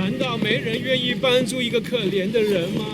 难道没人愿意帮助一个可怜的人吗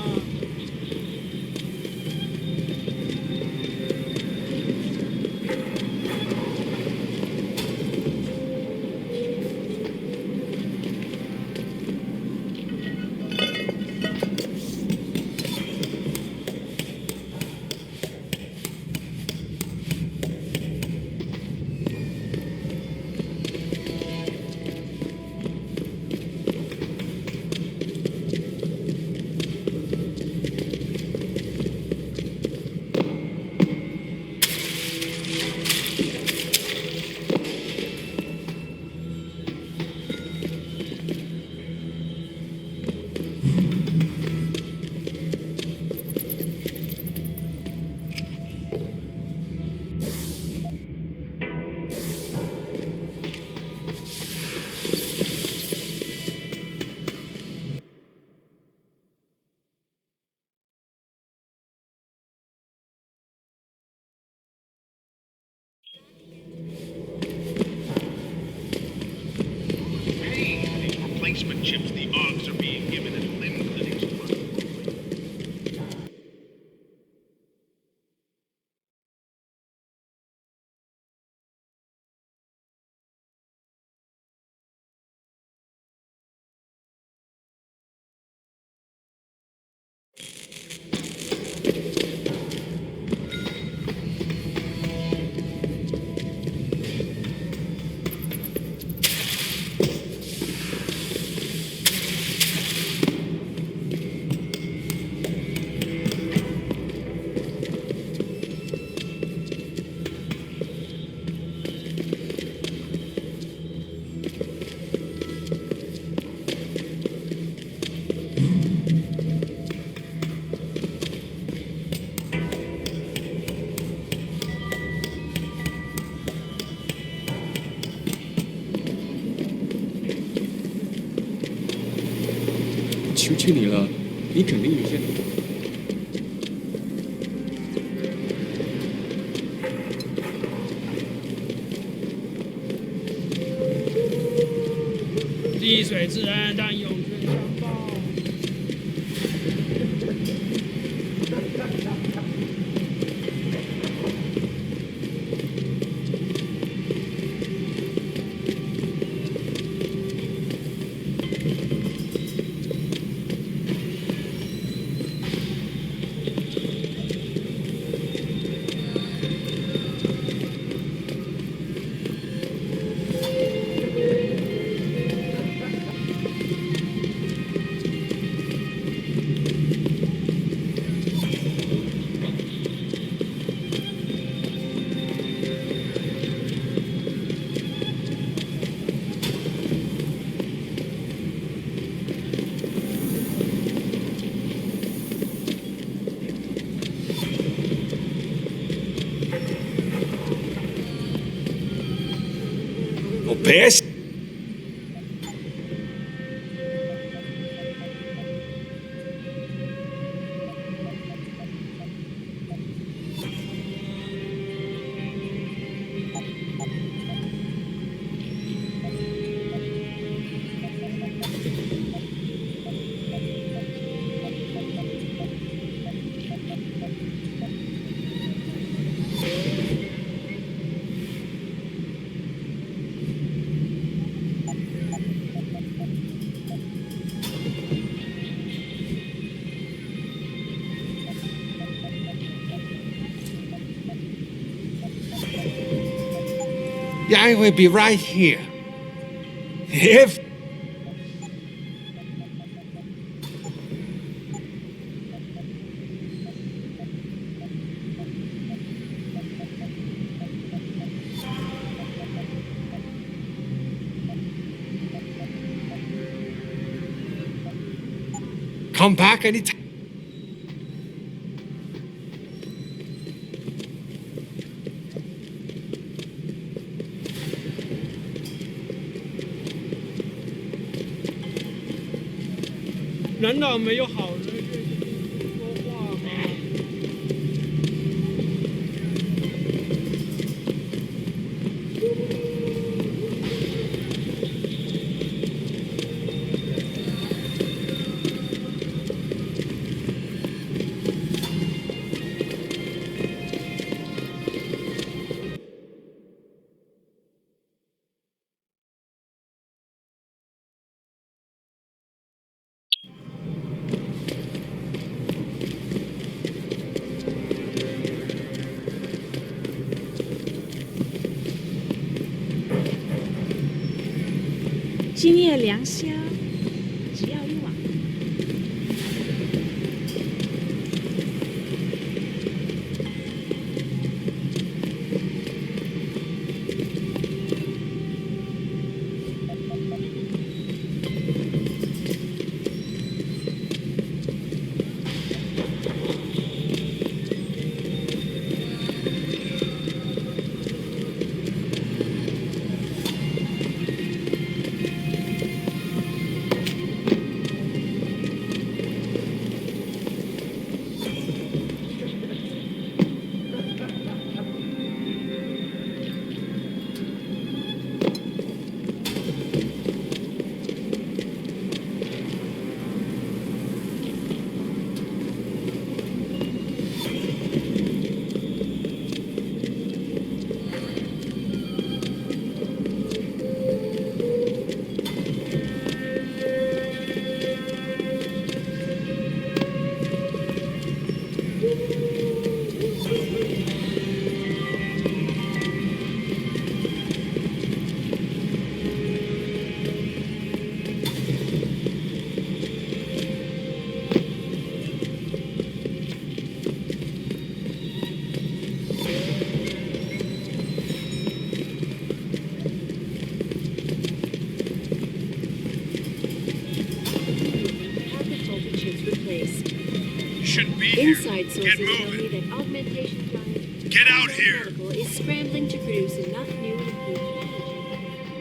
？Replacement chips the OGs are being given at limb clinics.求求你了，你肯定有些。滴水之恩，当涌泉相报。别想I will be right here. If come back anytime. “难道没有好人愿意听你说话吗？”今夜良宵，只要一碗。Shouldn't be here. Inside Get sources tell moving. me that augmentation plant Get out here. Medical is scrambling to produce enough new and improved energy.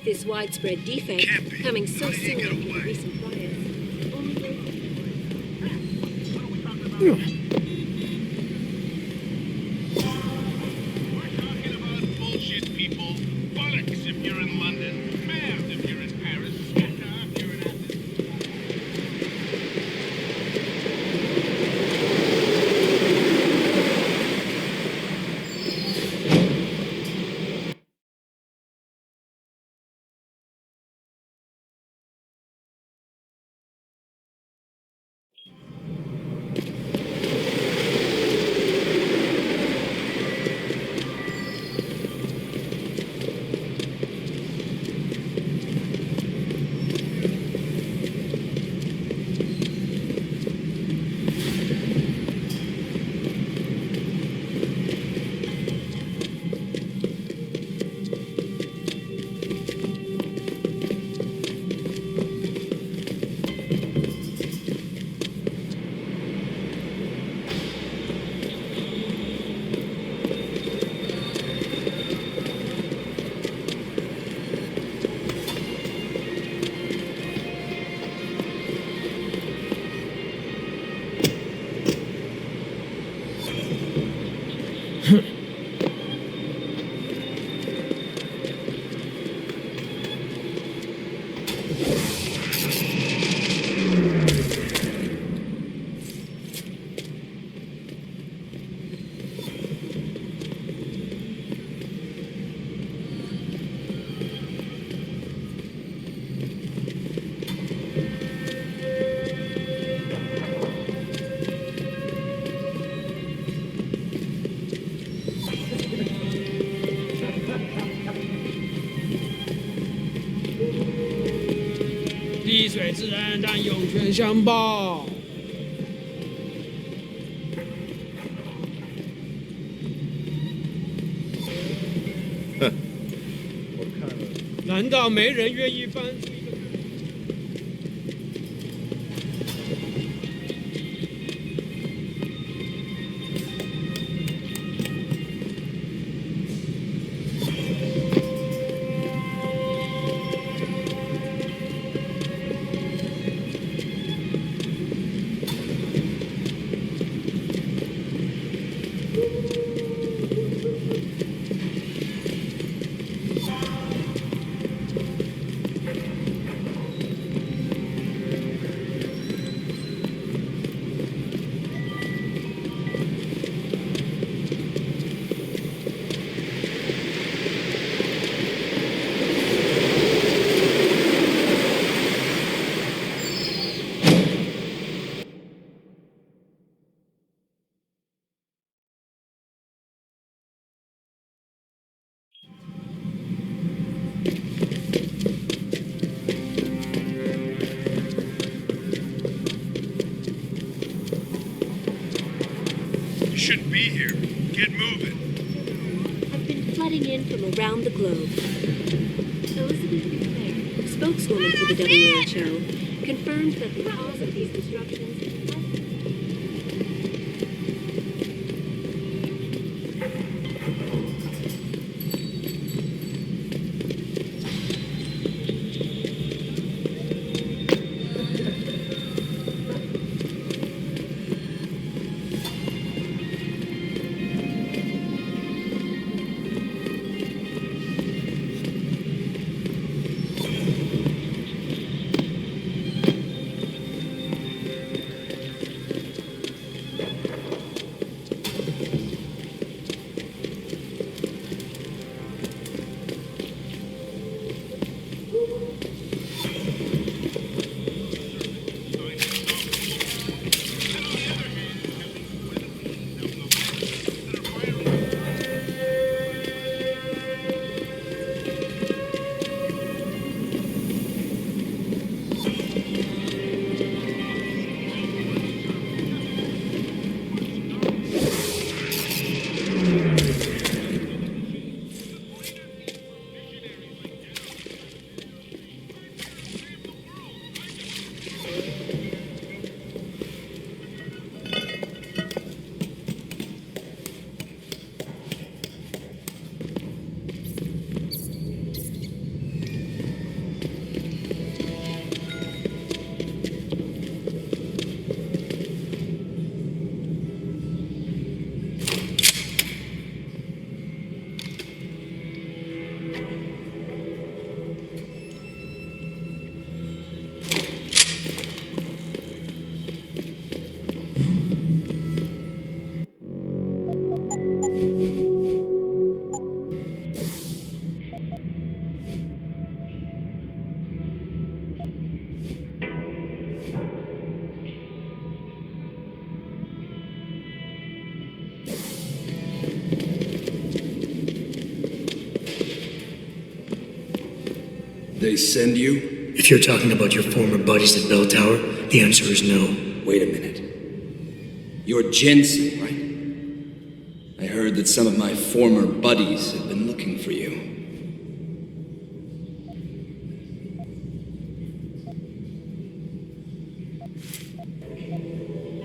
This widespread defect, Can't be. coming so How did he soon get after the away? recent riots, only We're talking about bullshit, people. Bollocks if you're in London. Mad if you're in Paris. Scata if you're in Athens.滴水之恩，但涌泉相报。难道没人愿意搬出一个？ shouldn't be here. Get moving. Have been flooding in from around the globe. Elizabeth Duclair, spokeswoman for the WHO, confirmed that the cause of these disruptions has They send you? If you're talking about your former buddies at Bell Tower, the answer is no. Wait a minute. You're Jensen, right? I heard that some of my former buddies have been looking for you.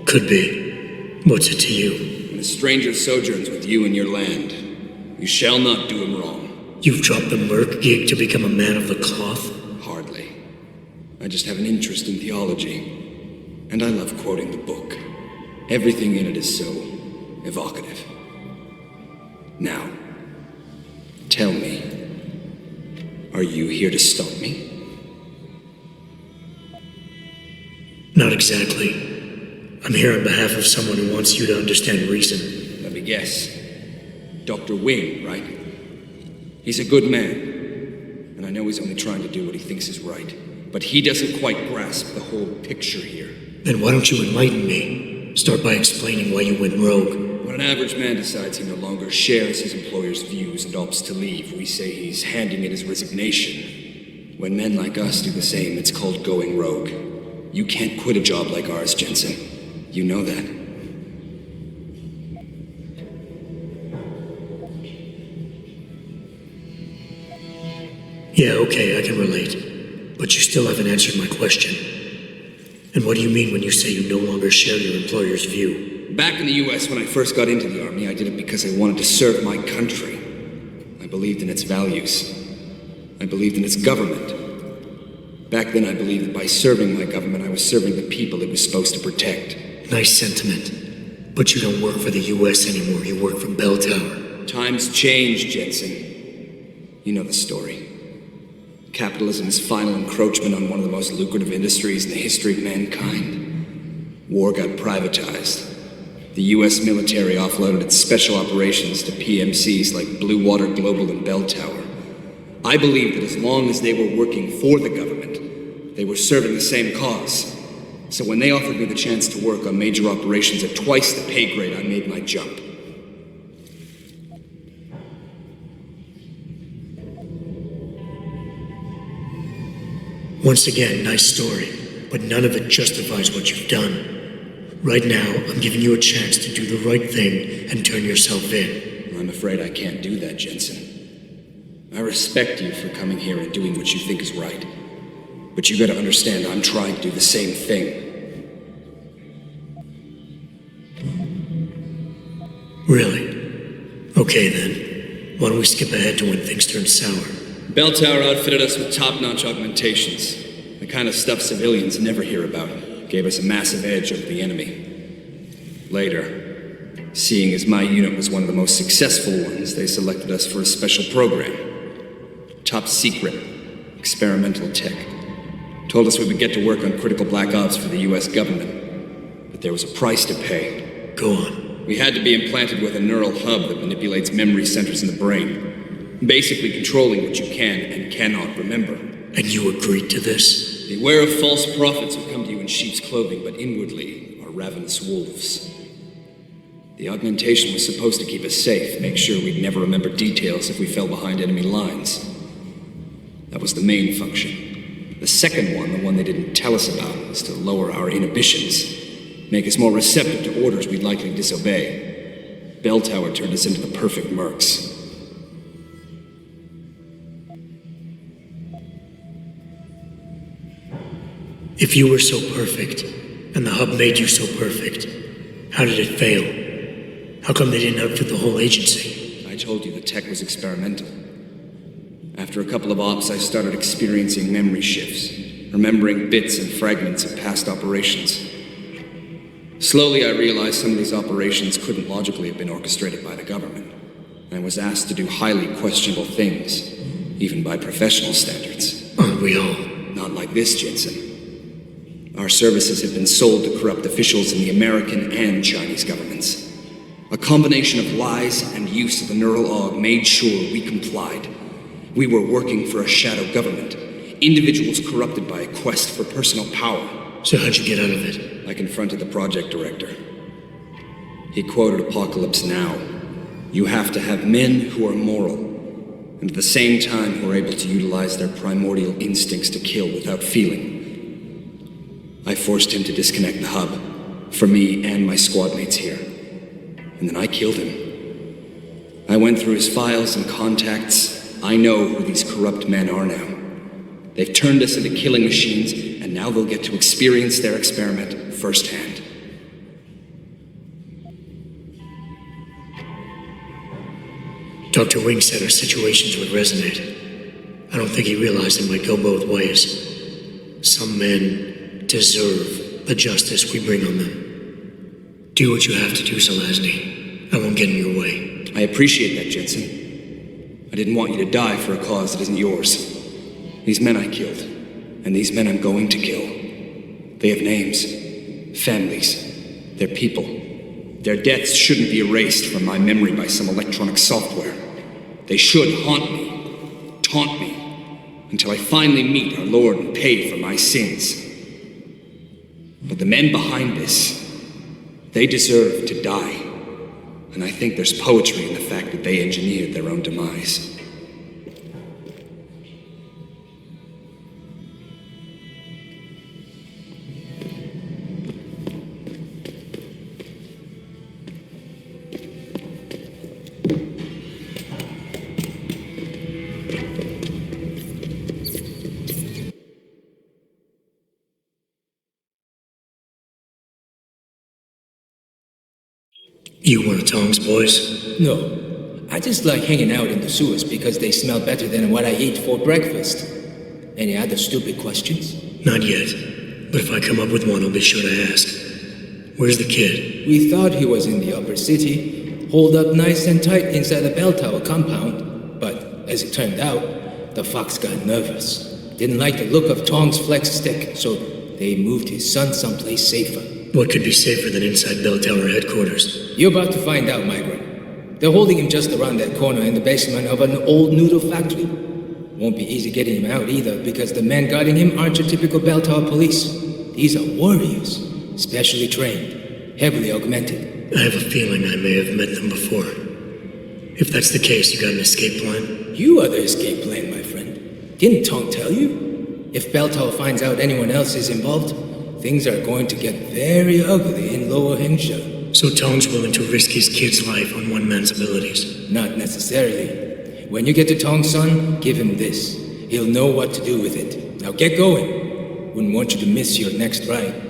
Could be. What's it to you? When a stranger sojourns with you in your land, you shall not do him wrong. You've dropped the merc gig to become a man of the cloth? Hardly. I just have an interest in theology. And I love quoting the book. Everything in it is so evocative. Now, tell me, are you here to stop me? Not exactly. I'm here on behalf of someone who wants you to understand reason. Let me guess. Dr. Wing, right? He's a good man, and I know he's only trying to do what he thinks is right. But he doesn't quite grasp the whole picture here. Then why don't you enlighten me? Start by explaining why you went rogue. When an average man decides he no longer shares his employer's views and opts to leave, we say he's handing in his resignation. When men like us do the same, it's called going rogue. You can't quit a job like ours, Jensen. You know that. Yeah, okay, I can relate. But you still haven't answered my question. And what do you mean when you say you no longer share your employer's view? Back in the US, when I first got into the Army, I did it because I wanted to serve my country. I believed in its values. I believed in its government. Back then, I believed that by serving my government, I was serving the people it was supposed to protect. Nice sentiment. But you don't work for the US anymore, you work for Bell Tower. Times change, Jensen. You know the story. Capitalism's final encroachment on one of the most lucrative industries in the history of mankind. War got privatized. The US military offloaded its special operations to PMCs like Blue Water Global and Bell Tower. I believed that as long as they were working for the government, they were serving the same cause. So when they offered me the chance to work on major operations at twice the pay grade, I made my jump. Once again, nice story, but none of it justifies what you've done. Right now, I'm giving you a chance to do the right thing and turn yourself in. I'm afraid I can't do that, Jensen. I respect you for coming here and doing what you think is right. But you gotta understand, I'm trying to do the same thing. Really? Okay then. Why don't we skip ahead to when things turn sour? Bell Tower outfitted us with top-notch augmentations. The kind of stuff civilians never hear about. Gave us a massive edge over the enemy. Later, seeing as my unit was one of the most successful ones, they selected us for a special program. Top secret, experimental tech. Told us we would get to work on critical black ops for the US government. But there was a price to pay. Go on. We had to be implanted with a neural hub that manipulates memory centers in the brain, basically controlling what you can and cannot remember. And you agreed to this? Beware of false prophets who come to you in sheep's clothing, but inwardly are ravenous wolves. The augmentation was supposed to keep us safe, make sure we'd never remember details if we fell behind enemy lines. That was the main function. The second one, the one they didn't tell us about, was to lower our inhibitions. Make us more receptive to orders we'd likely disobey. Bell Tower turned us into the perfect mercs. If you were so perfect, and the hub made you so perfect, how did it fail? How come they didn't outfit the whole agency? I told you the tech was experimental. After a couple of ops, I started experiencing memory shifts, remembering bits and fragments of past operations. Slowly, I realized some of these operations couldn't logically have been orchestrated by the government. I was asked to do highly questionable things, even by professional standards. Aren't we all? Not like this, Jensen. Our services have been sold to corrupt officials in the American and Chinese governments. A combination of lies and use of the neural aug made sure we complied. We were working for a shadow government, individuals corrupted by a quest for personal power. So how'd you get out of it? I confronted the project director. He quoted Apocalypse Now. You have to have men who are moral, and at the same time who are able to utilize their primordial instincts to kill without feeling. I forced him to disconnect the hub, for me and my squad mates here. And then I killed him. I went through his files and contacts. I know who these corrupt men are now. They've turned us into killing machines, and now they'll get to experience their experiment firsthand. Dr. Wing said our situations would resonate. I don't think he realized it might go both ways. Some men deserve the justice we bring on them. Do what you have to do, Zelazny. I won't get in your way. I appreciate that, Jensen. I didn't want you to die for a cause that isn't yours. These men I killed, and these men I'm going to kill. They have names, families, they're people. Their deaths shouldn't be erased from my memory by some electronic software. They should haunt me, taunt me, until I finally meet our Lord and pay for my sins. But the men behind this, they deserve to die. And I think there's poetry in the fact that they engineered their own demise. You one of Tom's boys? No, I just like hanging out in the sewers because they smell better than what I eat for breakfast. Any other stupid questions? Not yet, but if I come up with one, I'll be sure to ask. Where's the kid? We thought he was in the upper city, holed up nice and tight inside the bell tower compound, but as it turned out, the fox got nervous. Didn't like the look of Tong's flex stick, so they moved his son someplace safer. What could be safer than inside Bell Tower headquarters? You're about to find out, Migrant. They're holding him just around that corner in the basement of an old noodle factory. Won't be easy getting him out either, because the men guarding him aren't your typical Bell Tower police. These are warriors, specially trained, heavily augmented. I have a feeling I may have met them before. If that's the case, you got an escape plan? You are the escape plan, my friend. Didn't Tong tell you? If Bell Tower finds out anyone else is involved, things are going to get very ugly in Lower Hengsha. So Tong's willing to risk his kid's life on one man's abilities? Not necessarily. When you get to Tong's son, give him this. He'll know what to do with it. Now get going. Wouldn't want you to miss your next ride.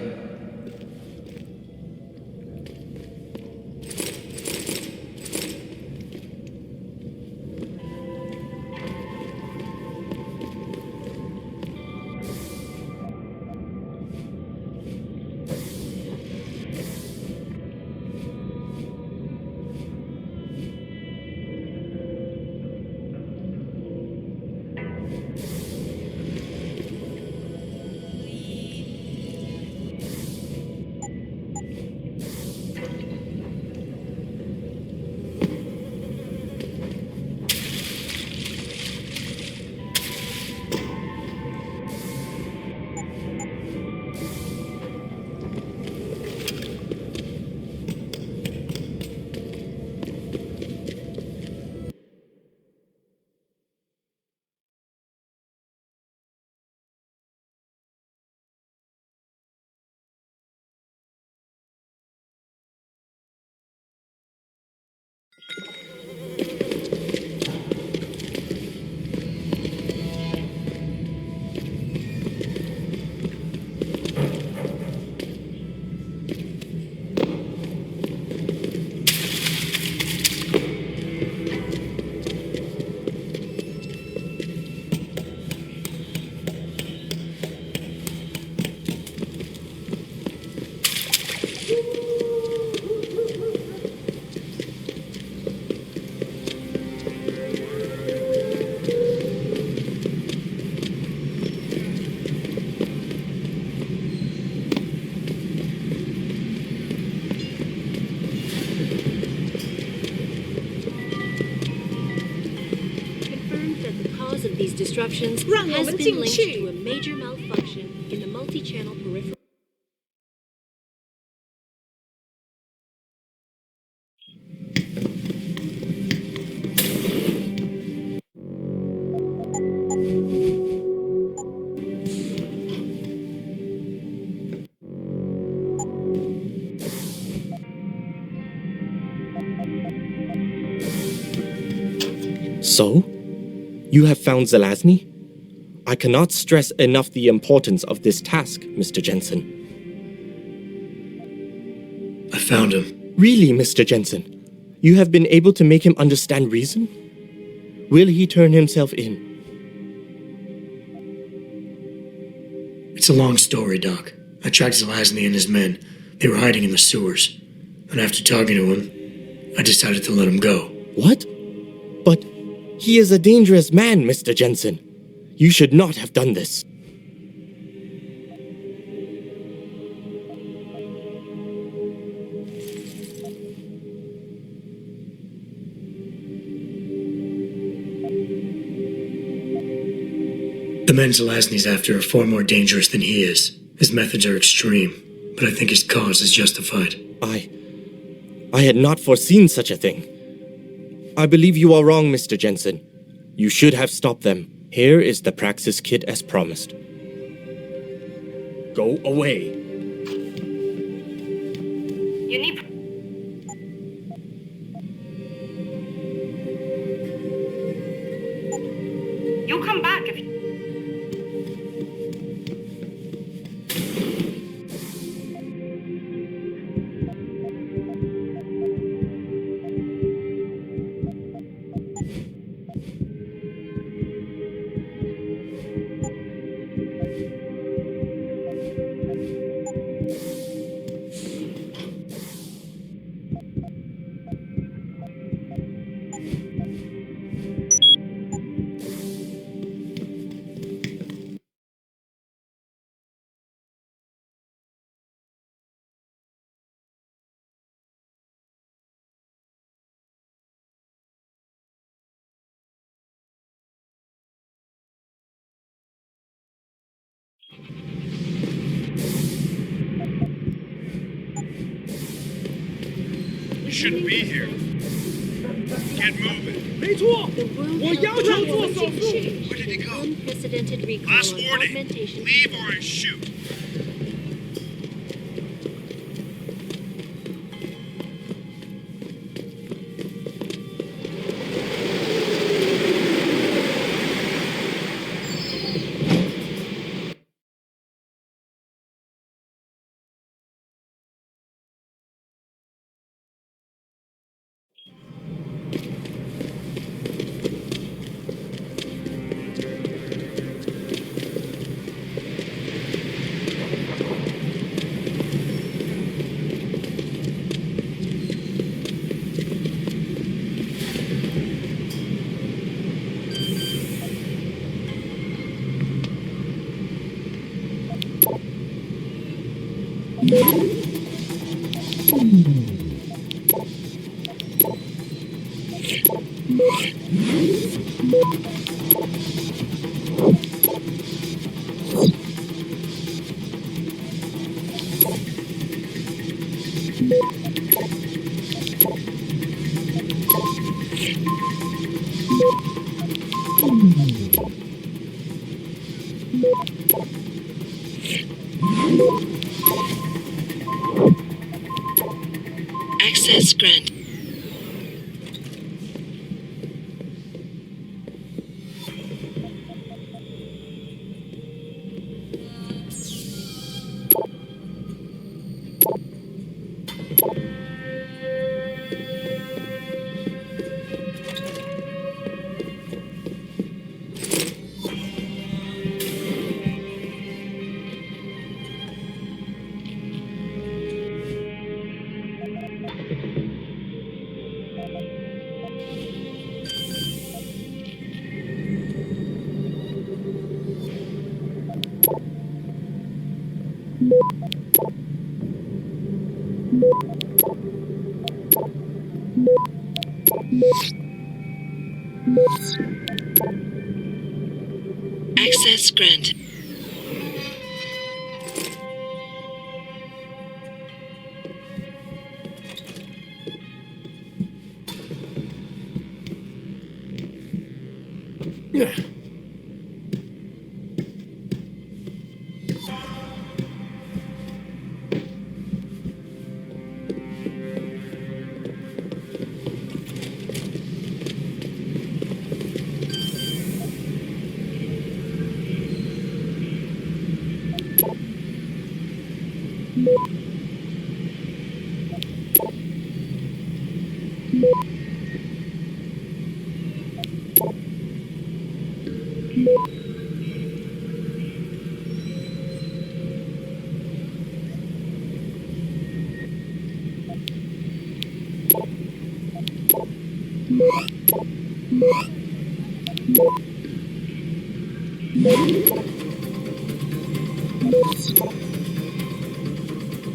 These disruptions has been linked to a major malfunction in the multi-channel peripheral. So? You have found Zelazny? I cannot stress enough the importance of this task, Mr. Jensen. I found him. Really, Mr. Jensen? You have been able to make him understand reason? Will he turn himself in? It's a long story, Doc. I tracked Zelazny and his men. They were hiding in the sewers. And after talking to him, I decided to let him go. What? But he is a dangerous man, Mr. Jensen. You should not have done this. The men Zelazny's after are far more dangerous than he is. His methods are extreme, but I think his cause is justified. I had not foreseen such a thing. I believe you are wrong, Mr. Jensen. You should have stopped them. Here is the Praxis kit as promised. Go away. You need... You'll come back if you... You shouldn't be here. Get moving. 没错， The world 我要求做手术。 Where did he go? Unprecedented recall Last on warning. augmentation. Leave or I shoot. Access granted. Access granted.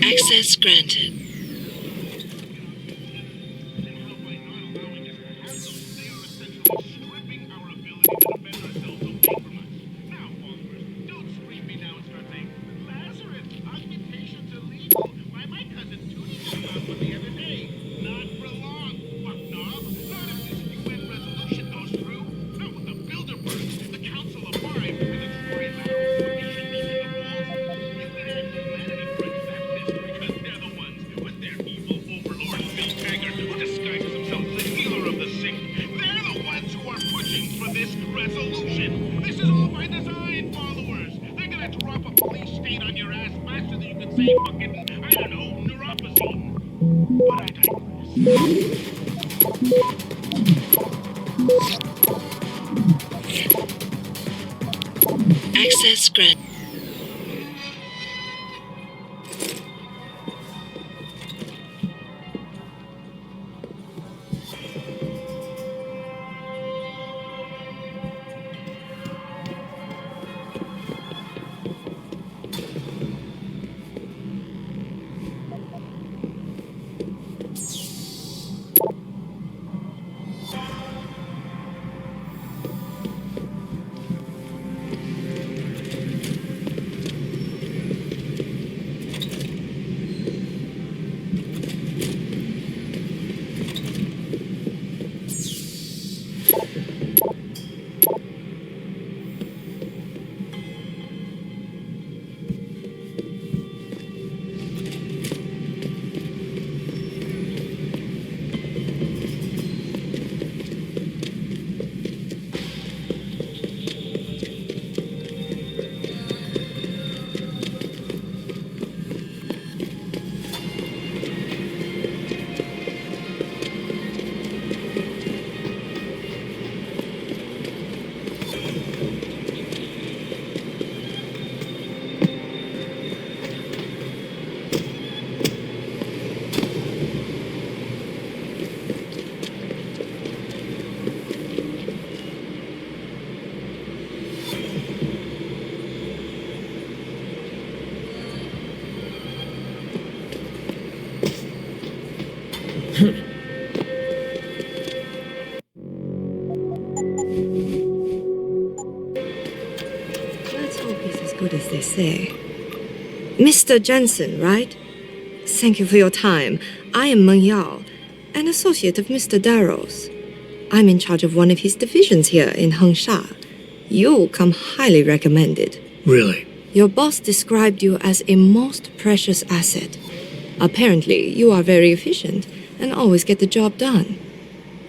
Access granted. Access granted. good as they say. Mr. Jensen, right? Thank you for your time. I am Meng Yao, an associate of Mr. Darrow's. I'm in charge of one of his divisions here in Hengsha. You'll come highly recommended. Really? Your boss described you as a most precious asset. Apparently, you are very efficient and always get the job done.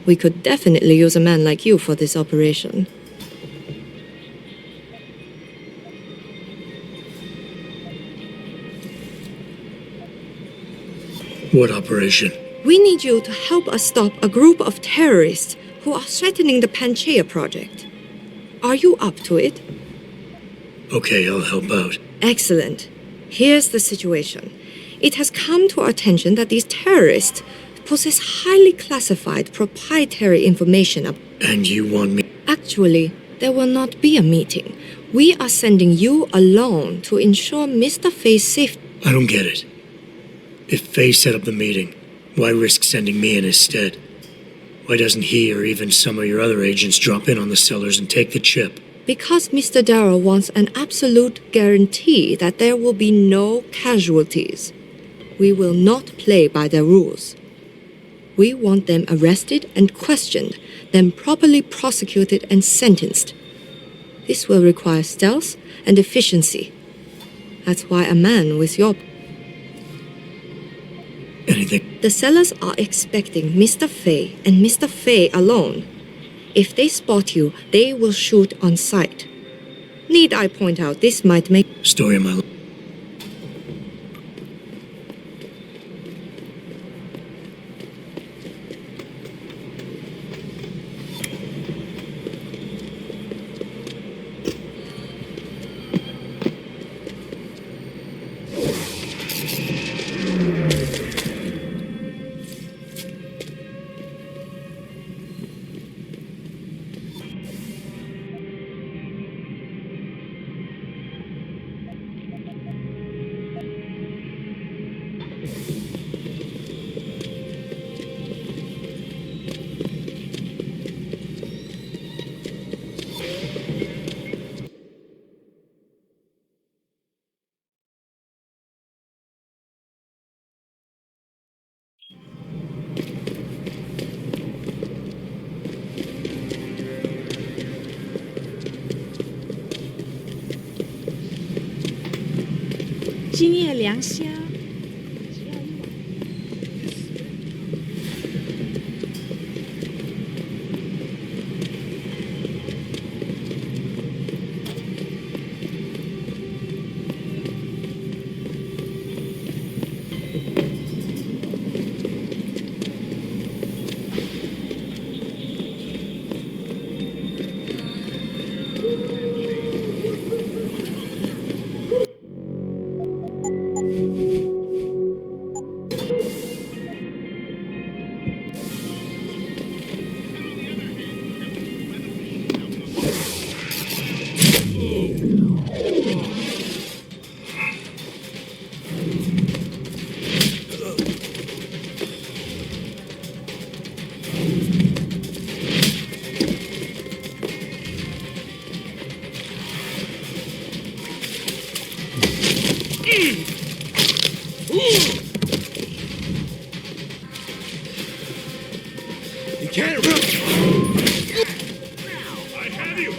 We could definitely use a man like you for this operation. What operation? We need you to help us stop a group of terrorists who are threatening the Panchaea project. Are you up to it? Okay, I'll help out. Excellent. Here's the situation. It has come to our attention that these terrorists possess highly classified proprietary information. And you want me? Actually, there will not be a meeting. We are sending you alone to ensure Mr. Fei's safety. I don't get it. If Fei set up the meeting, why risk sending me in instead? Why doesn't he or even some of your other agents drop in on the sellers and take the chip? Because Mr. Darrow wants an absolute guarantee that there will be no casualties. We will not play by their rules. We want them arrested and questioned, then properly prosecuted and sentenced. This will require stealth and efficiency. That's why a man with your... Anything? The sellers are expecting Mr. Fei and Mr. Fei alone. If they spot you, they will shoot on sight. Need I point out this might make... Story of my life.今夜良宵，只要一碗。You can't run. I have you!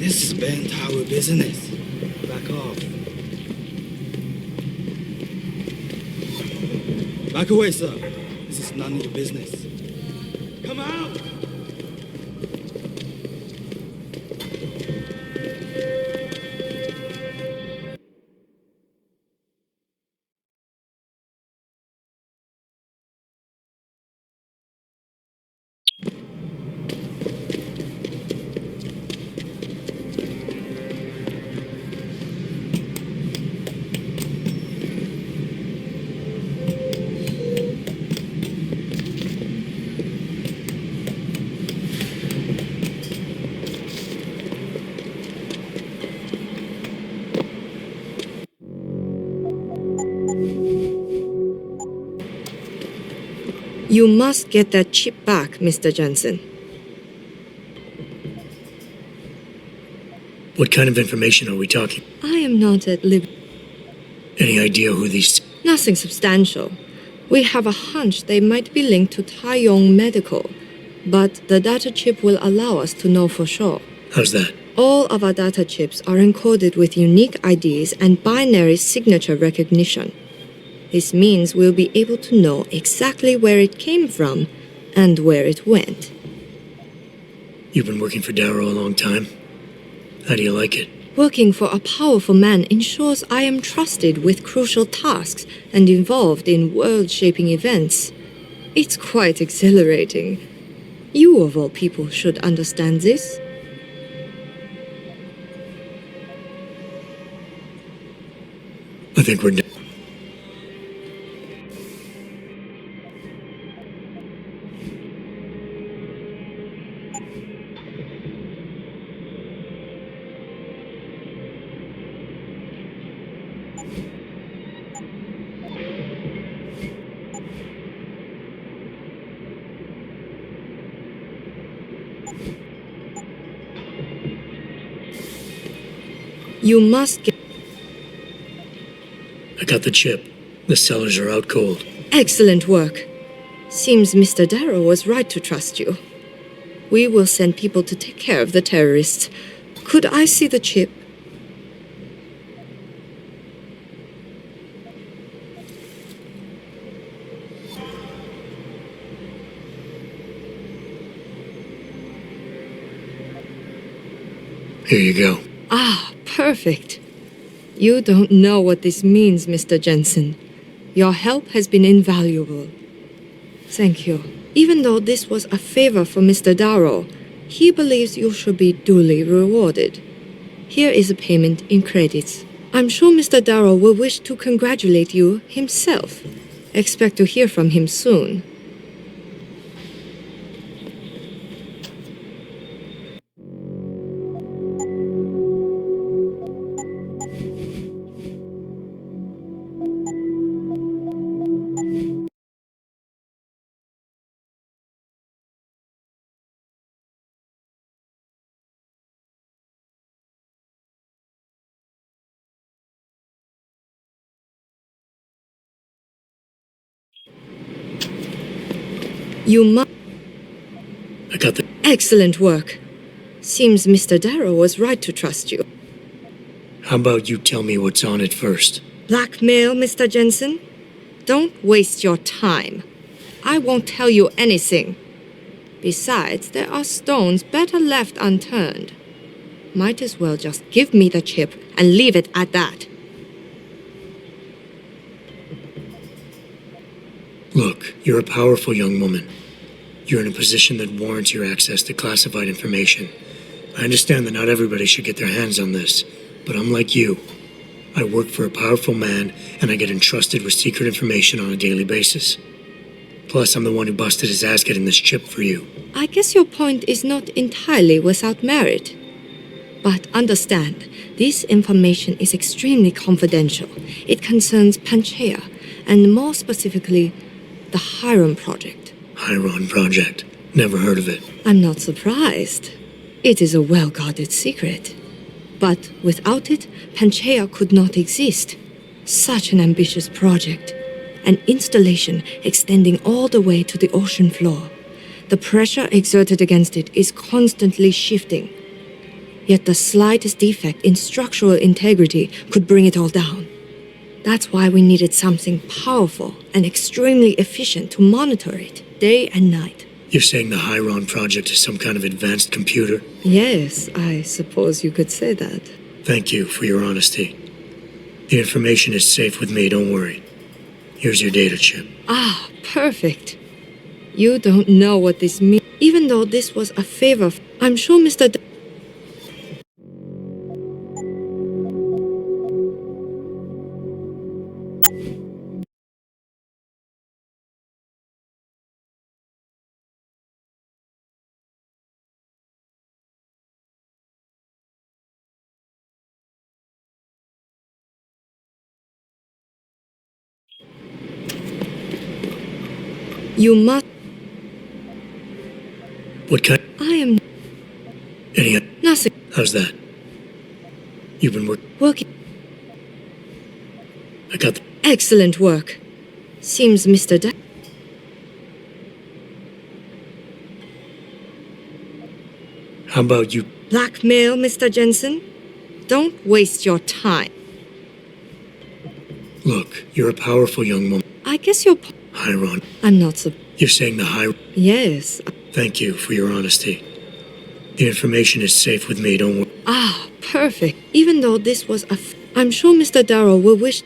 This is band tower business. Back off. Back away, sir. This is none of your business. Come out! You must get that chip back, Mr. Jensen. What kind of information are we talking? I am not at liberty. Any idea who these... Nothing substantial. We have a hunch they might be linked to Taiyong Medical, but the data chip will allow us to know for sure. How's that? All of our data chips are encoded with unique IDs and binary signature recognition. This means we'll be able to know exactly where it came from and where it went. You've been working for Darrow a long time. How do you like it? Working for a powerful man ensures I am trusted with crucial tasks and involved in world-shaping events. It's quite exhilarating. You, of all people, should understand this. I think we're done. You must get... I got the chip. The sellers are out cold. Excellent work. Seems Mr. Darrow was right to trust you. We will send people to take care of the terrorists. Could I see the chip? Here you go. Ah, perfect. You don't know what this means, Mr. Jensen. Your help has been invaluable. Thank you. Even though this was a favor for Mr. Darrow, he believes you should be duly rewarded. Here is a payment in credits. I'm sure Mr. Darrow will wish to congratulate you himself. Expect to hear from him soon. You must... I got the... Excellent work. Seems Mr. Darrow was right to trust you. How about you tell me what's on it first? Blackmail, Mr. Jensen? Don't waste your time. I won't tell you anything. Besides, there are stones better left unturned. Might as well just give me the chip and leave it at that. Look, you're a powerful young woman. You're in a position that warrants your access to classified information. I understand that not everybody should get their hands on this, but I'm like you. I work for a powerful man, and I get entrusted with secret information on a daily basis. Plus, I'm the one who busted his ass getting this chip for you. I guess your point is not entirely without merit. But understand, this information is extremely confidential. It concerns Panchaea, and more specifically, the Hiron Project. Hiron Project. Never heard of it. I'm not surprised. It is a well-guarded secret. But without it, Panchaea could not exist. Such an ambitious project. An installation extending all the way to the ocean floor. The pressure exerted against it is constantly shifting. Yet the slightest defect in structural integrity could bring it all down. That's why we needed something powerful and extremely efficient to monitor it, day and night. You're saying the Hyron project is some kind of advanced computer? Yes, I suppose you could say that. Thank you for your honesty. The information is safe with me, don't worry. Here's your data chip. Ah, perfect. You don't know what this means. Even though this was a favor, I'm sure Mr. You must. What kind? I am Any? nothing. How's that? You've been Working. I got the... Excellent work. Seems Mr. How about you? Blackmail, Mr. Jensen? Don't waste your time. Look, you're a powerful young woman. I guess you're. Hyron. I'm not so. You're saying the Hyron... Yes. Thank you for your honesty. The information is safe with me, don't worry. Ah, perfect. Even though this was I'm sure Mr. Darrow will wish.